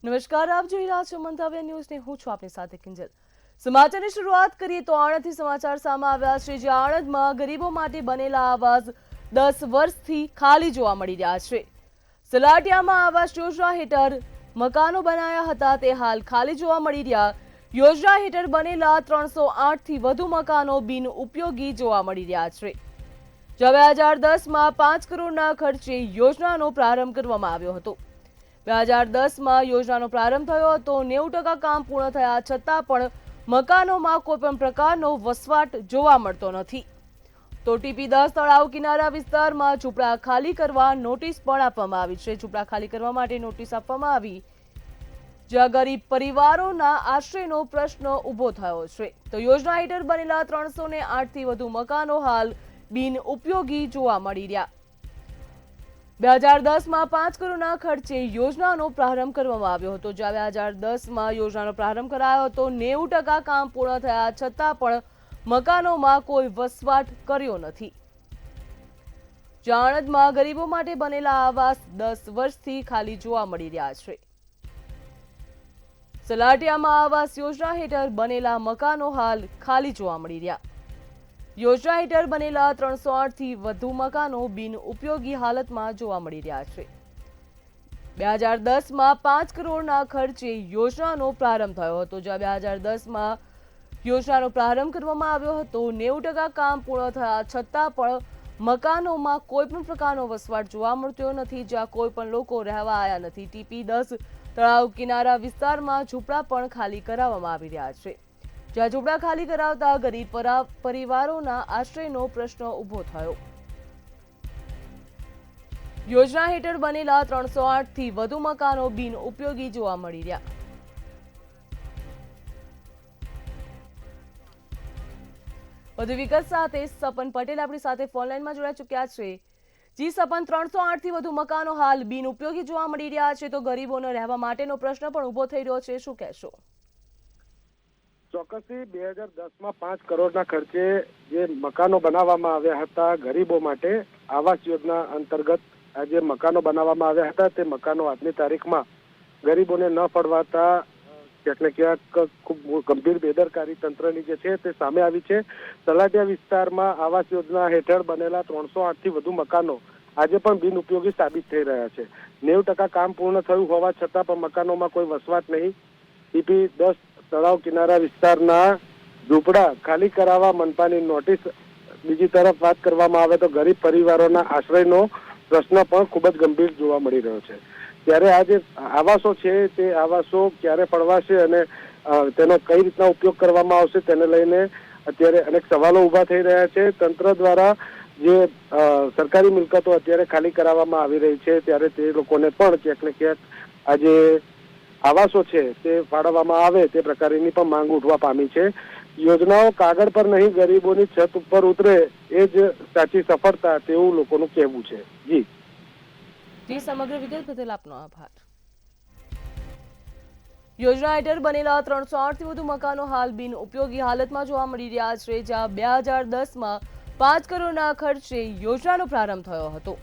નમસ્કાર, આપ જોઈ રહ્યા છો મંતવ્ય ન્યૂઝ ને હું છું આપની સાથે કિંજલ। સમાચારની શરૂઆત કરીએ તો આણંદથી સમાચાર સામે આવ્યા છે, જે આણંદમાં ગરીબો માટે બનેલા આવાસ 10 વર્ષથી ખાલી જોવા મળી રહ્યા છે। સલાટિયામાં આવાસ યોજના હેઠળ મકાનો બનાવ્યા હતા, તે હાલ ખાલી જોવા મળી રહ્યા। યોજના હેઠળ બનેલા 308 થી વધુ મકાનો બિનઉપયોગી જોવા મળી રહ્યા છે। 2010માં 5 કરોડના ખર્ચે યોજનાનો પ્રારંભ કરવામાં આવ્યો હતો। 2010માં યોજનાનો પ્રારંભ થયો હતો। 90% કામ પૂર્ણ થયા છતાં પણ મકાનોમાં કોઈ પણ પ્રકારનો વસવાટ જોવા મળતો નથી। તો TP10 તળાવ કિનારા વિસ્તારમાં ઝૂંપડા ખાલી કરવા નોટિસ પણ આપવામાં આવી છે। ઝૂંપડા ખાલી કરવા માટે નોટિસ આપવામાં આવી, જ્યાં ગરીબ પરિવારોના આશ્રયનો પ્રશ્ન ઊભો થયો છે। તો યોજના હેઠળ બનેલા 308 થી વધુ મકાનો હાલ બિનઉપયોગી જોવા મળી રહ્યા। 2010માં 5 કરોડના ખર્ચે યોજનાનો પ્રારંભ કરવામાં આવ્યો હતો। જ્યાં 2010માં યોજનાનો પ્રારંભ કરાયો હતો, 90% કામ પૂર્ણ થયા છતાં પણ મકાનોમાં કોઈ વસવાટ કર્યો નથી। આણંદમાં ગરીબો માટે બનેલા આવાસ 10 વર્ષથી ખાલી જોવા મળી રહ્યા છે। સલાટિયામાં આવાસ યોજના હેઠળ બનેલા મકાનો હાલ ખાલી જોવા મળી રહ્યા। યોજના હેઠળ બનેલા 308 થી વધુ મકાનો બિનઉપયોગી હાલતમાં જોવા મળી રહ્યા છે। 2010માં 5 કરોડના ખર્ચે યોજનાનો પ્રારંભ થયો હતો। જ્યાં 2010માં યોજનાનો પ્રારંભ કરવામાં આવ્યો હતો, 90% કામ પૂર્ણ થયા છતાં પણ મકાનોમાં કોઈ પણ પ્રકારનો વસવાટ જોવા મળતો નથી, જ્યાં કોઈ પણ લોકો રહેવા આવ્યા નથી। TP10 તળાવ કિનારા વિસ્તારમાં ઝૂંપડા પણ ખાલી કરાવવામાં આવી રહ્યા છે, જ્યાં ઝૂંપડા ખાલી કરાવતા ગરીબ પરિવારોના આશ્રયનો પ્રશ્ન ઊભો થયો। યોજના હેઠળ બનેલા 308 થી વધુ મકાનો બિનઉપયોગી જોવા મળી રહ્યા। વધુ વિગત સાથે સપન પટેલ આપણી સાથે ફોનલાઈનમાં જોડાઈ ચૂક્યા છે। જી સપન, 308 થી વધુ મકાનો હાલ બિનઉપયોગી જોવા મળી રહ્યા છે, તો ગરીબોને રહેવા માટેનો પ્રશ્ન પણ ઊભો થઈ રહ્યો છે, શું કહેશો? ચોક્કસથી 2010માં 5 કરોડના ખર્ચે જે મકાનો બનાવવામાં આવ્યા હતા ગરીબો માટે, આવાસ યોજના અંતર્ગત આ જે મકાનો બનાવવામાં આવ્યા હતા, તે મકાનો આજની તારીખમાં ગરીબોને ન ફળવાતા ક્યાંક ને ક્યાંક ખૂબ ગંભીર બેદરકારી તંત્રની જે છે તે સામે આવી છે। તલાટિયા વિસ્તારમાં આવાસ યોજના હેઠળ બનેલા 308 થી વધુ મકાનો આજે પણ બિનઉપયોગી સાબિત થઈ રહ્યા છે। 90% કામ પૂર્ણ થયું હોવા છતાં પણ મકાનોમાં કોઈ વસવાટ નહીં। TP10 તળાવ કિનારા વિસ્તારના ઝૂંપડા ખાલી કરાવવા મનપાની નોટિસ। બીજી તરફ વાત કરવામાં આવે તો ગરીબ પરિવારોના આશ્રયનો પ્રશ્ન પણ ખૂબ જ ગંભીર જોવા મળી રહ્યો છે। ત્યારે આ જે આવાસો છે તે આવાસો ક્યારે ફળવાશે અને તેનો કઈ રીતના ઉપયોગ કરવામાં આવશે તેને લઈને અત્યારે અનેક સવાલો ઊભા થઈ રહ્યા છે। તંત્ર દ્વારા જે સરકારી મિલકતો અત્યારે ખાલી કરાવવામાં આવી રહી છે, ત્યારે તે લોકોને પણ ક્યાંક ને ક્યાંક આજે આવાસો છે તે ફાળવવામાં આવે તે પ્રકારની પણ માંગ ઉઠવા પામી છે। યોજનાઓ કાગળ પર નહીં, ગરીબોની છત ઉપર ઉતરે એ જ સાચી સફળતા તેવું લોકોનું કહેવું છે। જી સમગ્ર વિગત બદલ આપનો આભાર। યોજના હેઠળ બનેલા 308 થી વધુ મકાનો હાલ બિનઉપયોગી હાલતમાં જોવા મળી રહ્યા છે, જ્યાં 2010માં 5 કરોડના ખર્ચે યોજનાનો પ્રારંભ થયો હતો।